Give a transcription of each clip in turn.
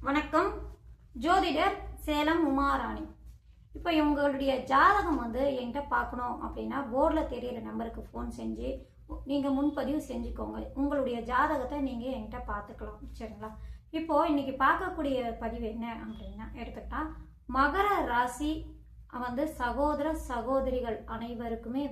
வணக்கம். ஜோதிடர் சேலம் உமாராணி. இப்போ உங்களுடைய ஜாதகம் என்கிட்ட பார்க்கணும் அப்படின்னா போர்டில் தெரியிற நம்பருக்கு ஃபோன் செஞ்சு நீங்கள் முன்பதிவு செஞ்சுக்கோங்க. உங்களுடைய ஜாதகத்தை நீங்கள் என்கிட்ட பார்த்துக்கலாம். சரிங்களா? இப்போது இன்றைக்கி பார்க்கக்கூடிய பதிவு என்ன அப்படின்னா எடுத்துக்கிட்டா மகர ராசி சகோதர சகோதரிகள் அனைவருக்குமே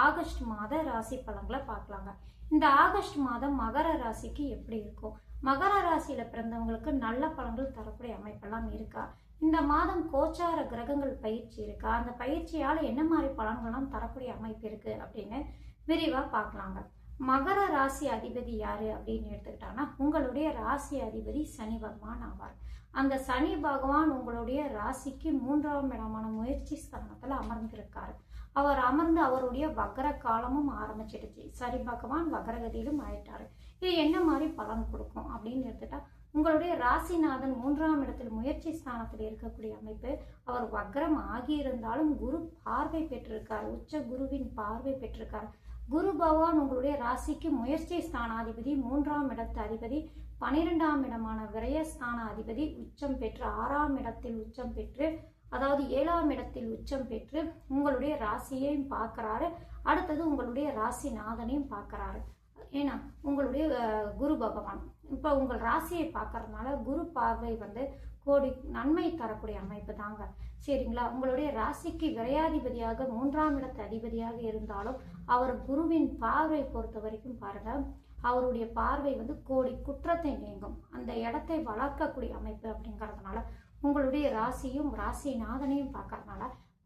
ஆகஸ்ட் மாத ராசி பலன்களை பார்க்கலாங்க. இந்த ஆகஸ்ட் மாதம் மகர ராசிக்கு எப்படி இருக்கும், மகர ராசியில பிறந்தவங்களுக்கு நல்ல பலன்கள் தரக்கூடிய அமைப்பெல்லாம் இருக்கா, இந்த மாதம் கோச்சார கிரகங்கள் பயிற்சி இருக்கா, அந்த பயிற்சியால் என்ன மாதிரி பலன்கள்லாம் தரக்கூடிய அமைப்பு இருக்கு அப்படின்னு விரிவா பார்க்கலாங்க. மகர ராசி அதிபதி யாரு அப்படின்னு எடுத்துக்கிட்டாங்கன்னா உங்களுடைய ராசி அதிபதி சனி பகவான் ஆவார். அந்த சனி பகவான் உங்களுடைய ராசிக்கு 3ஆம் இடமான முயற்சி ஸ்தானத்துல அமர்ந்திருக்காரு. அவர் அமர்ந்து அவருடைய வக்ர காலமும் ஆரம்பிச்சிடுச்சு. சனி பகவான் வக்ரகதியிலும் ஆயிட்டாரு. இது என்ன மாதிரி பலன் கொடுக்கும் அப்படின்னு எடுத்துட்டா உங்களுடைய ராசிநாதன் 3ஆம் இடத்தில் முயற்சி ஸ்தானத்தில் இருக்கக்கூடிய அமைப்பு. அவர் வக்ரம் ஆகியிருந்தாலும் குரு பார்வை பெற்றிருக்காரு. உச்ச குருவின் பார்வை பெற்றிருக்காரு. குரு பகவான் உங்களுடைய ராசிக்கு முயற்சி ஸ்தானாதிபதி, 3ஆம் இடத்து அதிபதி, 12ஆம் இடமான விரயஸ்தான அதிபதி உச்சம் பெற்று 6ஆம் இடத்தில் உச்சம் பெற்று, அதாவது 7ஆம் இடத்தில் உச்சம் பெற்று உங்களுடைய ராசியையும் பார்க்கறாரு. அடுத்தது உங்களுடைய ராசிநாதனையும் பார்க்கறாரு. ஏன்னா உங்களுடைய குரு பகவான் இப்போ உங்கள் ராசியை பார்க்கறதுனால குரு பார்வை கோடி நன்மை தரக்கூடிய அமைப்பு தாங்க. சரிங்களா? உங்களுடைய ராசிக்கு விரையாதிபதியாக 3ஆம் இடத்து அதிபதியாக இருந்தாலும் அவர் குருவின் பார்வை பொறுத்த வரைக்கும் பாருங்க, அவருடைய பார்வை கோடி குற்றத்தை நீங்கும், அந்த இடத்தை வளர்க்கக்கூடிய அமைப்பு. அப்படிங்கிறதுனால உங்களுடைய ராசியும் ராசிநாதனையும் பார்க்கறதுனால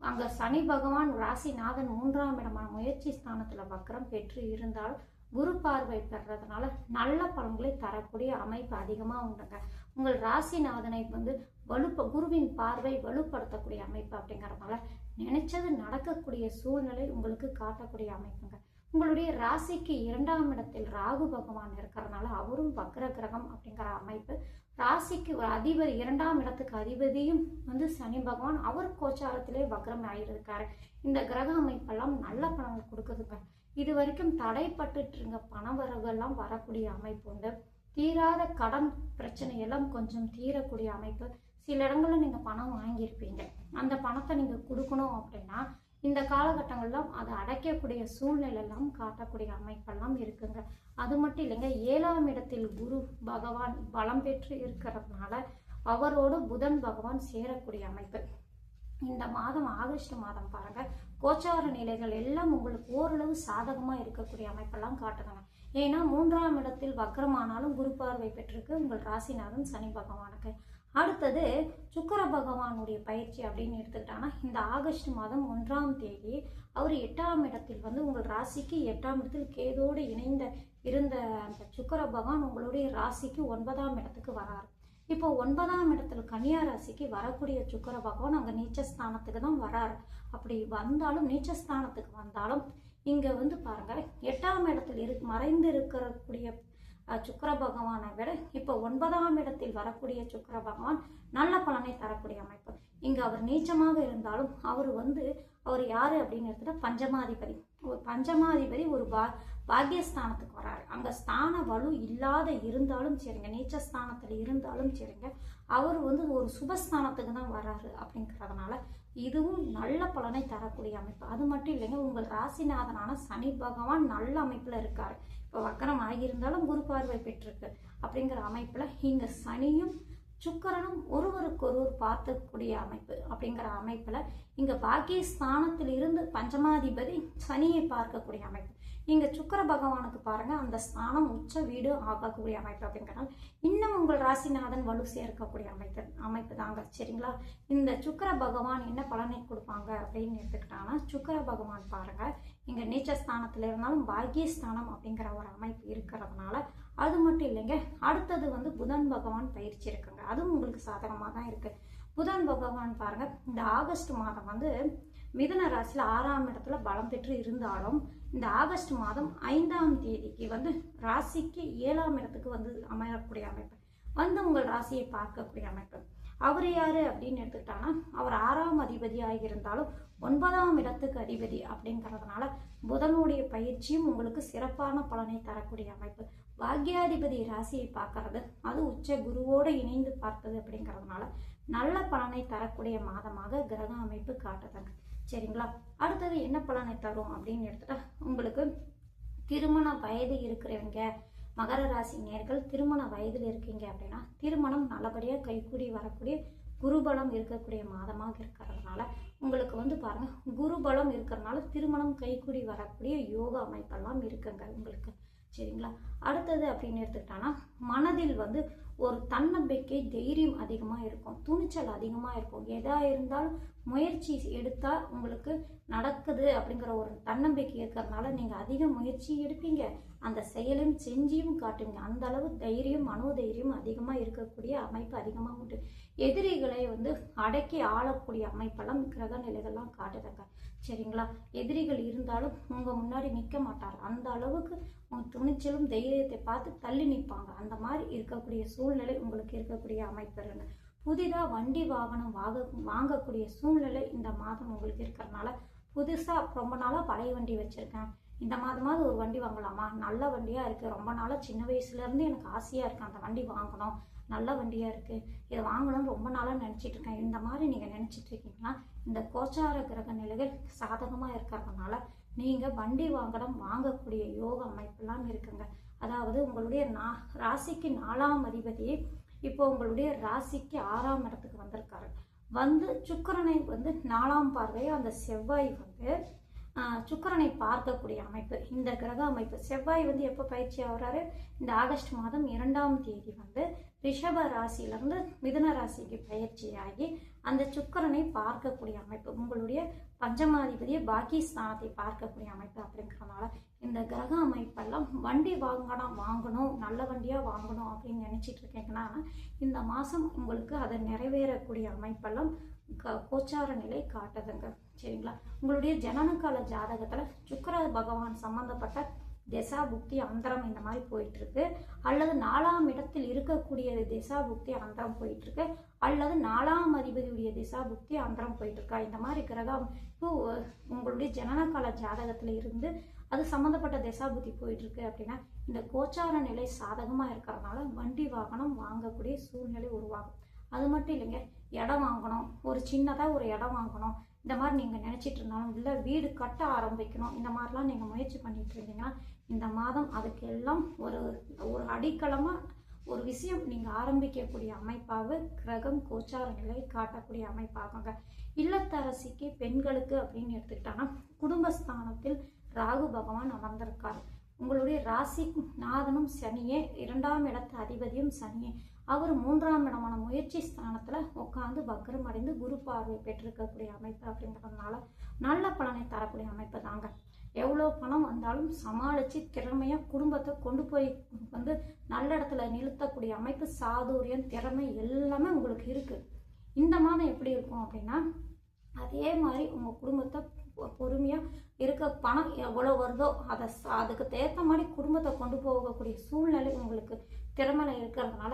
அங்க சனி பகவான் ராசிநாதன் 3ஆம் இடமான முயற்சி ஸ்தானத்துல வக்ரம் பெற்று இருந்தாலும் குரு பார்வை பெறதுனால நல்ல பலன்களை தரக்கூடிய அமைப்பு அதிகமா உண்டுங்க. உங்கள் ராசிநாதனை குருவின் பார்வை வலுப்படுத்தக்கூடிய அமைப்பு. அப்படிங்கறதுனால நினைச்சது நடக்கக்கூடிய சூழ்நிலை உங்களுக்கு காட்டக்கூடிய அமைப்புங்க. உங்களுடைய ராசிக்கு 2ஆம் இடத்தில் ராகு பகவான் இருக்கிறதுனால அவரும் வக்ர கிரகம் அப்படிங்கிற அமைப்பு. ராசிக்கு அதிபதி 2ஆம் இடத்துக்கு அதிபதியும் சனி பகவான் அவர் கோச்சாரத்திலே வக்ரம் ஆகியிருக்காரு. இந்த கிரக அமைப்பெல்லாம் நல்ல பலன்கள் கொடுக்குதுங்க. இது வரைக்கும் தடைப்பட்டு இருந்த பணவரவுகள்லாம் வரக்கூடிய அமைப்பு உண்டு. தீராத கடன் பிரச்சனை எல்லாம் கொஞ்சம் தீரக்கூடிய அமைப்பு. சில இடங்கள்ல நீங்க பணம் வாங்கியிருப்பீங்க, அந்த பணத்தை நீங்க கொடுக்கணும் அப்படின்னா இந்த காலகட்டங்கள்லாம் அதை அடைக்கக்கூடிய சூழ்நிலை எல்லாம் காட்டக்கூடிய அமைப்பெல்லாம் இருக்குங்க. அது மட்டும் இல்லைங்க, 7ஆம் இடத்தில் குரு பகவான் பலம் பெற்று இருக்கிறதுனால அவரோடு புதன் பகவான் சேரக்கூடிய அமைப்பு. இந்த மாதம் ஆகஸ்ட் மாதம் பாருங்க, கோச்சார நிலைகள் எல்லாம் உங்களுக்கு ஓரளவு சாதகமா இருக்கக்கூடிய அமைப்பெல்லாம் காட்டுறாங்க. ஏன்னா 3ஆம் இடத்தில் வக்ரமானாலும் குரு பார்வை பெற்றிருக்கு உங்கள் ராசிநாதன் சனி பகவானுக்கு. அடுத்தது சுக்கிர பகவானுடைய பயிற்சி அப்படின்னு எடுத்துக்கிட்டாங்கன்னா இந்த ஆகஸ்ட் மாதம் 1ஆம் தேதி அவர் 8ஆம் இடத்தில் உங்கள் ராசிக்கு 8ஆம் இடத்தில் கேதோடு இருந்த அந்த சுக்கிர பகவான் உங்களுடைய ராசிக்கு 9ஆம் இடத்துக்கு வராரு. இப்போ 9ஆம் இடத்துல கன்னியா ராசிக்கு வரக்கூடிய சுக்கிர பகவான் அங்க நீச்சஸ்தானத்துக்கு தான் வராரு. அப்படி வந்தாலும் நீச்சஸ்தானத்துக்கு வந்தாலும் இங்க பாருங்க 8ஆம் இடத்தில் மறைந்து இருக்கக்கூடிய சுக்கிர பகவானை விட இப்போ 9ஆம் இடத்தில் வரக்கூடிய சுக்கிர பகவான் நல்ல பலனை தரக்கூடிய அமைப்பு. இங்க அவர் நீச்சமாக இருந்தாலும் அவர் யாரு அப்படின்னு எடுத்துட்டா பஞ்சமாதிபதி. பஞ்சமாதிபதி ஒரு பாக்கியஸ்தானத்துக்கு வராரு. அங்க ஸ்தான வலு இல்லாத இருந்தாலும் சரிங்க, நீச்சஸ்தானத்துல இருந்தாலும் சரிங்க, அவர் ஒரு சுபஸ்தானத்துக்கு தான் வராரு. அப்படிங்கிறதுனால இதுவும் நல்ல பலனை தரக்கூடிய அமைப்பு. அது மட்டும் இல்லைங்க, உங்கள் ராசிநாதனான சனி பகவான் நல்ல அமைப்புல இருக்காரு. இப்போ வக்கரம் ஆகியிருந்தாலும் குரு பார்வை பெற்றிருக்கு. அப்படிங்கிற அமைப்புல இங்க சனியும் சுக்கிரனும் ஒருவருக்கொருவர் பார்க்கக்கூடிய அமைப்பு. அப்படிங்கிற அமைப்புல இங்க பாக்கியஸ்தானத்தில் இருந்து பஞ்சமாதிபதி சனியை பார்க்கக்கூடிய அமைப்பு. இங்க சுக்கிர பகவானுக்கு பாருங்க அந்த ஸ்தானம் உச்ச வீடு ஆகக்கூடிய அமைப்பு. அப்படிங்கிறனால இன்னும் உங்கள் ராசிநாதன் வலு சேர்க்கக்கூடிய அமைப்பு தாங்க. சரிங்களா? இந்த சுக்கிர பகவான் என்ன பலனை கொடுப்பாங்க அப்படின்னு எடுத்துக்கிட்டாங்கன்னா சுக்கிர பகவான் பாருங்க இங்க நீச்சஸ்தானத்துல இருந்தாலும் பாக்கியஸ்தானம் அப்படிங்கிற ஒரு அமைப்பு இருக்கிறதுனால அது மட்டும் இல்லைங்க, அடுத்தது புதன் பகவான் பயிற்சி இருக்குங்க. அதுவும் உங்களுக்கு சாதகமா தான் இருக்கு. புதன் பகவான் பாருங்க இந்த ஆகஸ்ட் மாதம் மிதுன ராசியில 6ஆம் இடத்துல பலம் பெற்று இருந்தாலும் இந்த ஆகஸ்ட் மாதம் 5ஆம் தேதிக்கு ராசிக்கு 7ஆம் இடத்துக்கு அமையக்கூடிய அமைப்பு உங்கள் ராசியை பார்க்கக்கூடிய அமைப்பு. அவர் யாரு அப்படின்னு எடுத்துக்கிட்டாங்கன்னா அவர் 6ஆம் அதிபதியாக இருந்தாலும் 9ஆம் இடத்துக்கு அதிபதி. அப்படிங்கிறதுனால புதனுடைய பயிற்சியும் உங்களுக்கு சிறப்பான பலனை தரக்கூடிய அமைப்பு. பாக்யாதிபதி ராசியை பார்க்கறது, அது உச்ச குருவோடு இணைந்து பார்த்தது அப்படிங்கிறதுனால நல்ல பலனை தரக்கூடிய மாதமாக கிரக அமைப்பு காட்டுதுங்க. சரிங்களா? அடுத்தது என்ன பலனை தரும் அப்படின்னு எடுத்துட்டா, உங்களுக்கு திருமண வயது இருக்கிறவங்க, மகர ராசி நேர்கள் திருமண வயதில் இருக்கீங்க அப்படின்னா திருமணம் நல்லபடியாக கைகூடி வரக்கூடிய குருபலம் இருக்கக்கூடிய மாதமாக இருக்கிறதுனால உங்களுக்கு வந்து பாருங்க, குருபலம் இருக்கிறதுனால திருமணம் கைகூடி வரக்கூடிய யோக அமைப்பெல்லாம் இருக்குங்க உங்களுக்கு. சரிங்களா? அடுத்தது அப்படின்னு எடுத்துக்கிட்டான்னா, மனதில் வந்து ஒரு தன்னம்பிக்கை, தைரியம் அதிகமாக இருக்கும், துணிச்சல் அதிகமாக இருக்கும். எதா இருந்தாலும் முயற்சி எடுத்தால் உங்களுக்கு நடக்குது அப்படிங்கிற ஒரு தன்னம்பிக்கை இருக்கிறதுனால நீங்கள் அதிக முயற்சி எடுப்பீங்க, அந்த செயலையும் செஞ்சியும் காட்டுவீங்க. அந்த அளவு தைரியம், மனோதைரியம் அதிகமாக இருக்கக்கூடிய அமைப்பு அதிகமாக உண்டு. எதிரிகளை வந்து அடக்கி ஆளக்கூடிய அமைப்பெல்லாம் கிரக நிலைகள்லாம் காட்டுதுங்க. சரிங்களா? எதிரிகள் இருந்தாலும் உங்கள் முன்னாடி நிற்க மாட்டார், அந்த அளவுக்கு உங்கள் துணிச்சலும் தைரியத்தை பார்த்து தள்ளி நிற்பாங்க. அந்த மாதிரி இருக்கக்கூடிய சூழ்நிலை உங்களுக்கு இருக்கக்கூடிய அமைப்பு. புதிதாக வண்டி வாகனம் வாங்கக்கூடிய சூழ்நிலை இந்த மாதம் உங்களுக்கு இருக்கிறதுனால, புதுசாக ரொம்ப நாளாக பழைய வண்டி வச்சுருக்கேன், இந்த மாதமாவது ஒரு வண்டி வாங்கலாமா, நல்ல வண்டியாக இருக்குது, ரொம்ப நாளாக சின்ன வயசுலேருந்து எனக்கு ஆசையாக இருக்குது அந்த வண்டி வாங்கணும், நல்ல வண்டியாக இருக்குது, இதை வாங்கணும்னு ரொம்ப நாளாக நினச்சிட்டு இருக்கேன். இந்த மாதிரி நீங்கள் நினச்சிட்டு இருக்கீங்கன்னா இந்த கோச்சார கிரக நிலைகள் சாதகமாக இருக்கிறதுனால நீங்கள் வண்டி வாங்கக்கூடிய யோக அமைப்பெல்லாம் இருக்குங்க. அதாவது உங்களுடைய ராசிக்கு 4ஆம் அதிபதி இப்போ உங்களுடைய ராசிக்கு 6ஆம் இடத்துக்கு வந்திருக்காரு. வந்து சுக்கிரனை வந்து 4ஆம் பார்வையை அந்த செவ்வாய் வந்து சுக்கிரனை பார்க்கக்கூடிய அமைப்பு இந்த கிரக அமைப்பு. செவ்வாய் வந்து எப்போ பயிற்சி ஆகிறாரு? இந்த ஆகஸ்ட் மாதம் 2ஆம் தேதி வந்து ரிஷப ராசியிலிருந்து மிதுன ராசிக்கு பயிற்சியாகி அந்த சுக்கிரனை பார்க்கக்கூடிய அமைப்பு, உங்களுடைய பஞ்சமாதிபதியை பாக்கியஸ்தானத்தை பார்க்கக்கூடிய அமைப்பு. அப்படிங்கிறதுனால இந்த கிரக அமைப்பெல்லாம் வண்டி வாங்கணும், நல்ல வண்டியாக வாங்கணும் அப்படின்னு நினச்சிட்டு இருக்கீங்கன்னா இந்த மாதம் உங்களுக்கு அதை நிறைவேறக்கூடிய அமைப்பெல்லாம் கோச்சார நிலை காட்டுதுங்க. சரிங்களா? உங்களுடைய ஜனனகால ஜாதகத்தில் சுக்கிர பகவான் சம்பந்தப்பட்ட திசா புக்தி அந்தரம் இந்த மாதிரி போயிட்டுருக்கு, அல்லது 4ஆம் இடத்தில் இருக்கக்கூடிய திசா புக்தி அந்தரம் போயிட்டுருக்கு, அல்லது 4ஆம் அதிபதியுடைய திசா புக்தி அந்தரம் போயிட்டுருக்கா, இந்த மாதிரி கிரகம் உங்களுடைய ஜனனகால ஜாதகத்தில் இருந்து அது சம்மந்தப்பட்ட திசா புத்தி போயிட்டுருக்கு அப்படின்னா இந்த கோச்சார நிலை சாதகமாக இருக்கிறதுனால வண்டி வாகனம் வாங்கக்கூடிய சூழ்நிலை உருவாகும். அது மட்டும் இல்லைங்க, இடம் வாங்கணும், ஒரு சின்னதாக ஒரு இடம் வாங்கணும், இந்த மாதிரி நீங்கள் நினச்சிட்டு இருந்தாலும், இல்லை வீடு கட்ட ஆரம்பிக்கணும், இந்த மாதிரிலாம் நீங்கள் முயற்சி பண்ணிட்டு இருந்தீங்கன்னா இந்த மாதம் அதுக்கு எல்லாம் ஒரு அடித்தளமாக ஒரு விஷயம் நீங்கள் ஆரம்பிக்கக்கூடிய அமைப்பாக கிரகம் கோச்சார நிலை காட்டக்கூடிய அமைப்பாகுங்க. இல்லத்தரசிக்கு பெண்களுக்கு அப்படின்னு எடுத்துக்கிட்டாங்கன்னா குடும்பஸ்தானத்தில் ராகு பகவான் அமர்ந்திருக்காரு. உங்களுடைய ராசி நாதனும் சனியே, 2ஆம் இடத்து அதிபதியும் சனியே, அவர் 3ஆம் இடமான முயற்சி ஸ்தானத்தில் உட்காந்து வக்ரம் அடைந்து குரு பார்வை பெற்றிருக்கக்கூடிய அமைப்பு. அப்படிங்கிறதுனால நல்ல பலனை தரக்கூடிய அமைப்பு தாங்க. எவ்வளோ பணம் வந்தாலும் சமாளித்து திறமையாக குடும்பத்தை கொண்டு போய் வந்து நல்ல இடத்துல நிறுத்தக்கூடிய அமைப்பு, சாதுரியம், திறமை எல்லாமே உங்களுக்கு இருக்குது. இந்த மாதம் எப்படி இருக்கும் அப்படின்னா அதே மாதிரி உங்கள் குடும்பத்தை பொறுமையாக இருக்க, பணம் எவ்வளோ வருதோ அதுக்கு தேர்த்த மாதிரி குடும்பத்தை கொண்டு போகக்கூடிய சூழ்நிலை உங்களுக்கு திறமையில இருக்கிறதுனால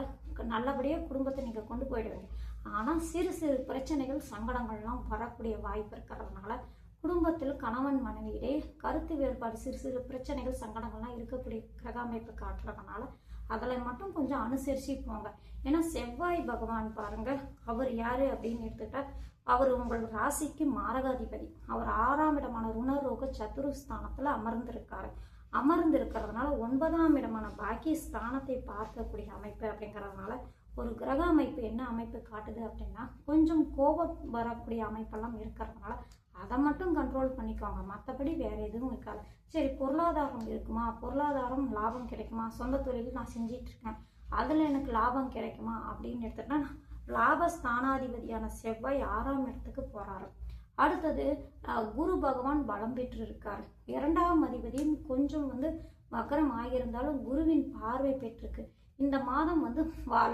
நல்லபடியாக குடும்பத்தை நீங்கள் கொண்டு போயிடுவீங்க. ஆனால் சிறு சிறு பிரச்சனைகள், சங்கடங்கள்லாம் வரக்கூடிய வாய்ப்பு இருக்கிறதுனால குடும்பத்தில் கணவன் மனைவியிடையே கருத்து வேறுபாடு, சிறு சிறு பிரச்சனைகள், சங்கடங்கள்லாம் இருக்கக்கூடிய கிரக அமைப்பு காட்டுறதுனால அதில் மட்டும் கொஞ்சம் அனுசரித்து போங்க. ஏன்னா செவ்வாய் பகவான் பாருங்க, அவர் யார் அப்படின்னு எடுத்துக்கிட்டா அவர் உங்கள் ராசிக்கு மாரகாதிபதி. அவர் 6ஆம் இடமான ருணரோக சத்துருஸ்தானத்தில் அமர்ந்திருக்கிறதுனால 9ஆம் இடமான பாக்கிய ஸ்தானத்தை பார்க்கக்கூடிய அமைப்பு. அப்படிங்கிறதுனால ஒரு கிரக அமைப்பு என்ன அமைப்பு காட்டுது அப்படின்னா கொஞ்சம் கோபம் வரக்கூடிய அமைப்பெல்லாம் இருக்கிறதுனால அதை மட்டும் கண்ட்ரோல் பண்ணிக்கோங்க, மற்றபடி வேறு எதுவும் இருக்காது. சரி, பொருளாதாரம் இருக்குமா, பொருளாதாரம் லாபம் கிடைக்குமா, சொந்த தொழில் நான் செஞ்சிட்ருக்கேன் அதில் எனக்கு லாபம் கிடைக்குமா அப்படின்னு எடுத்துக்கிட்டா லாபஸ்தானாதிபதியான செவ்வாய் 6ஆம் இடத்துக்கு போகிறாரு. அடுத்தது குரு பகவான் பலம் பெற்று இருக்காரு. 2ஆம் அதிபதியும் கொஞ்சம் வந்து வக்கரம் ஆகியிருந்தாலும் குருவின் பார்வை பெற்றிருக்கு. இந்த மாதம் வந்து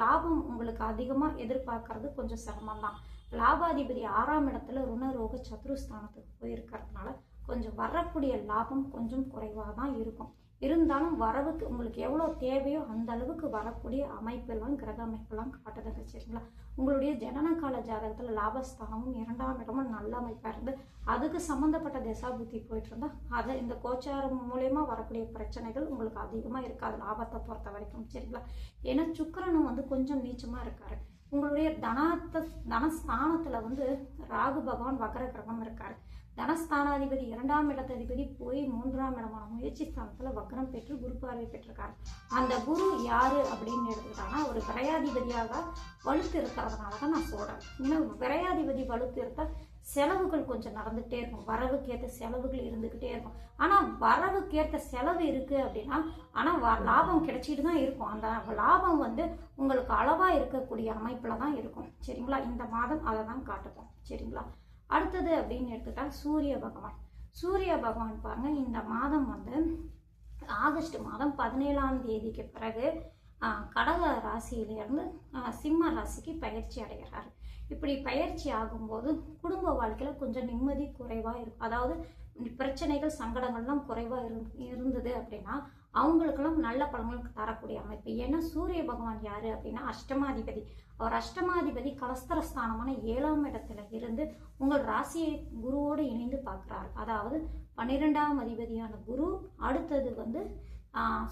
லாபம் உங்களுக்கு அதிகமாக எதிர்பார்க்கறது கொஞ்சம் சிரமம்தான். லாபாதிபதி 6ஆம் இடத்துல ருணரோக சத்ருஸ்தானத்துக்கு போயிருக்கிறதுனால கொஞ்சம் வரக்கூடிய லாபம் கொஞ்சம் குறைவாக தான் இருக்கும். இருந்தாலும் வரவுக்கு உங்களுக்கு எவ்வளோ தேவையோ அந்த அளவுக்கு வரக்கூடிய அமைப்பெல்லாம் கிரக அமைப்பெல்லாம் காட்டுதுங்க. சரிங்களா? உங்களுடைய ஜனனகால ஜாதகத்தில் லாபஸ்தானமும் 2ஆம் இடமும் நல்ல அமைப்பாக இருந்து அதுக்கு சம்மந்தப்பட்ட திசாபுத்தி போயிட்டு இருந்தால் அதை இந்த கோச்சாரம் மூலயமா வரக்கூடிய பிரச்சனைகள் உங்களுக்கு அதிகமாக இருக்காது லாபத்தை பொறுத்த வரைக்கும். சரிங்களா? ஏன்னா சுக்கிரனும் வந்து கொஞ்சம் நீச்சமாக இருக்காரு. உங்களுடைய தனஸ்தானத்தில் ராகு பகவான் வக்ர கிரகம் இருக்காரு. தனஸ்தானாதிபதி 2ஆம் இடத்ததிபதி போய் 3ஆம் இடமான முயற்சி ஸ்தானத்தில் வக்ரம் பெற்று குரு பார்வை பெற்றிருக்காரு. அந்த குரு யாரு அப்படின்னு எடுத்துக்கிட்டாங்கன்னா ஒரு விரையாதிபதியாக வலுத்து இருக்கிறதுனால தான் நான் சொல்கிறேன். ஏன்னா விரையாதிபதி வலுத்து இருந்தால் செலவுகள் கொஞ்சம் நடந்துகிட்டே இருக்கும். வரவுக்கேற்ற செலவுகள் இருந்துக்கிட்டே இருக்கும். ஆனால் வரவுக்கேற்ற செலவு இருக்குது அப்படின்னா ஆனால் லாபம் கிடைச்சிட்டு தான் இருக்கும். அந்த லாபம் உங்களுக்கு அளவாக இருக்கக்கூடிய அமைப்பில் தான் இருக்கும். சரிங்களா? இந்த மாதம் அதை தான் காட்டுவோம். சரிங்களா? அடுத்தது அப்படின்னு எடுத்துக்கிட்டா சூரிய பகவான். சூரிய பகவான் பாருங்க, இந்த மாதம் ஆகஸ்ட் மாதம் 17ஆம் தேதிக்கு பிறகு கடக ராசியிலிருந்து சிம்ம ராசிக்கு பயிற்சி அடைகிறாரு. இப்படி பயிற்சி ஆகும்போது குடும்ப வாழ்க்கையில் கொஞ்சம் நிம்மதி குறைவாக இருக்கும். அதாவது பிரச்சனைகள் சங்கடங்கள்லாம் குறைவாக இருந்தது அப்படின்னா அவங்களுக்கெல்லாம் நல்ல பலன்கள் தரக்கூடிய அமைப்பு. ஏன்னா சூரிய பகவான் யாரு அப்படின்னா அஷ்டமாதிபதி. அவர் அஷ்டமாதிபதி கலஸ்தரஸ்தானமான 7ஆம் இடத்துல இருந்து உங்கள் ராசியை குருவோடு இணைந்து பார்க்குறாரு. அதாவது 12ஆம் அதிபதியான குரு, அடுத்தது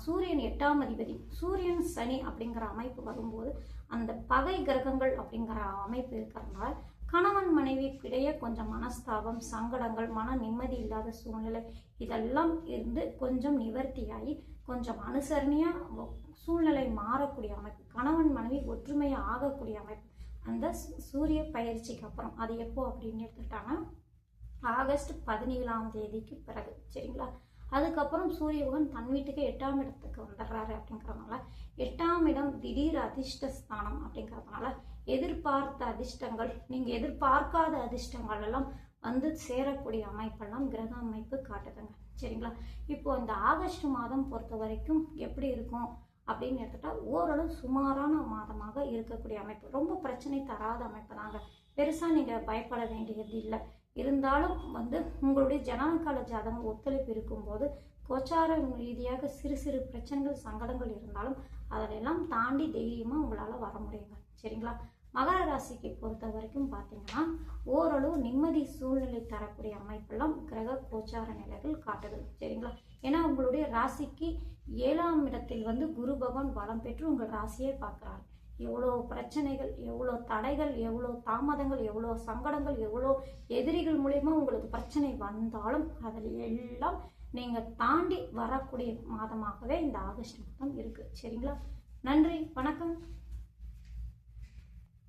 சூரியன் 8ஆம் அதிபதி. சூரியன் சனி அப்படிங்கிற அமைப்பு வரும்போது அந்த பகை கிரகங்கள் அப்படிங்கிற அமைப்பு இருக்கிறதுனால கணவன் மனைவிக்கிடையே கொஞ்சம் மனஸ்தாபம், சங்கடங்கள், மன நிம்மதி இல்லாத சூழ்நிலை இதெல்லாம் இருந்து கொஞ்சம் நிவர்த்தியாகி கொஞ்சம் அனுசரணையாக சூழ்நிலை மாறக்கூடிய அமைப்பு, கணவன் மனைவி ஒற்றுமையாக ஆகக்கூடிய அமைப்பு அந்த சூரிய பயிற்சிக்கு அப்புறம். அது எப்போ அப்படின்னு எடுத்துக்கிட்டாங்கன்னா ஆகஸ்ட் 17ஆம் தேதிக்கு பிறகு. சரிங்களா? அதுக்கப்புறம் சூரிய பகவான் தன் வீட்டுக்கு 8ஆம் இடத்துக்கு வந்துடுறாரு. அப்படிங்கிறதுனால 8ஆம் இடம் திடீர் அதிர்ஷ்ட ஸ்தானம் அப்படிங்கிறதுனால எதிர்பார்த்த அதிர்ஷ்டங்கள், நீங்கள் எதிர்பார்க்காத அதிர்ஷ்டங்கள் எல்லாம் சேரக்கூடிய அமைப்பெல்லாம் கிரக அமைப்பு காட்டுதுங்க. சரிங்களா? இப்போ இந்த ஆகஸ்ட் மாதம் பொறுத்த வரைக்கும் எப்படி இருக்கும் அப்படின்னு எடுத்துட்டா ஓரளவு சுமாரான மாதமாக இருக்கக்கூடிய அமைப்பு. ரொம்ப பிரச்சனை தராத அமைப்பு தாங்க. பெருசாக நீங்கள் பயப்பட வேண்டியது இல்லை. இருந்தாலும் உங்களுடைய ஜனனகால ஜாதகம் ஒத்துழைப்பு இருக்கும்போது கோச்சார ரீதியாக சிறு சிறு பிரச்சனைகள் சங்கடங்கள் இருந்தாலும் அதிலெல்லாம் தாண்டி தைரியமாக உங்களால் வர முடியுங்க. சரிங்களா? மகர ராசிக்கு பொறுத்த வரைக்கும் பார்த்தீங்கன்னா ஓரளவு நிம்மதி சூழ்நிலை தரக்கூடிய அமைப்பெல்லாம் கிரக கோச்சார நிலைகள் காட்டுது. சரிங்களா? ஏன்னா உங்களுடைய ராசிக்கு 7ஆம் இடத்தில் குரு பகவான் பலம் பெற்று உங்கள் ராசியை பார்க்குறாரு. எவ்வளோ பிரச்சனைகள், எவ்வளோ தடைகள், எவ்வளோ தாமதங்கள், எவ்வளோ சங்கடங்கள், எவ்வளோ எதிரிகள் மூலயமா உங்களுக்கு பிரச்சனை வந்தாலும் அதில் எல்லாம் நீங்கள் தாண்டி வரக்கூடிய மாதமாகவே இந்த ஆகஸ்ட் மாதம் இருக்குது. சரிங்களா? நன்றி, வணக்கம்.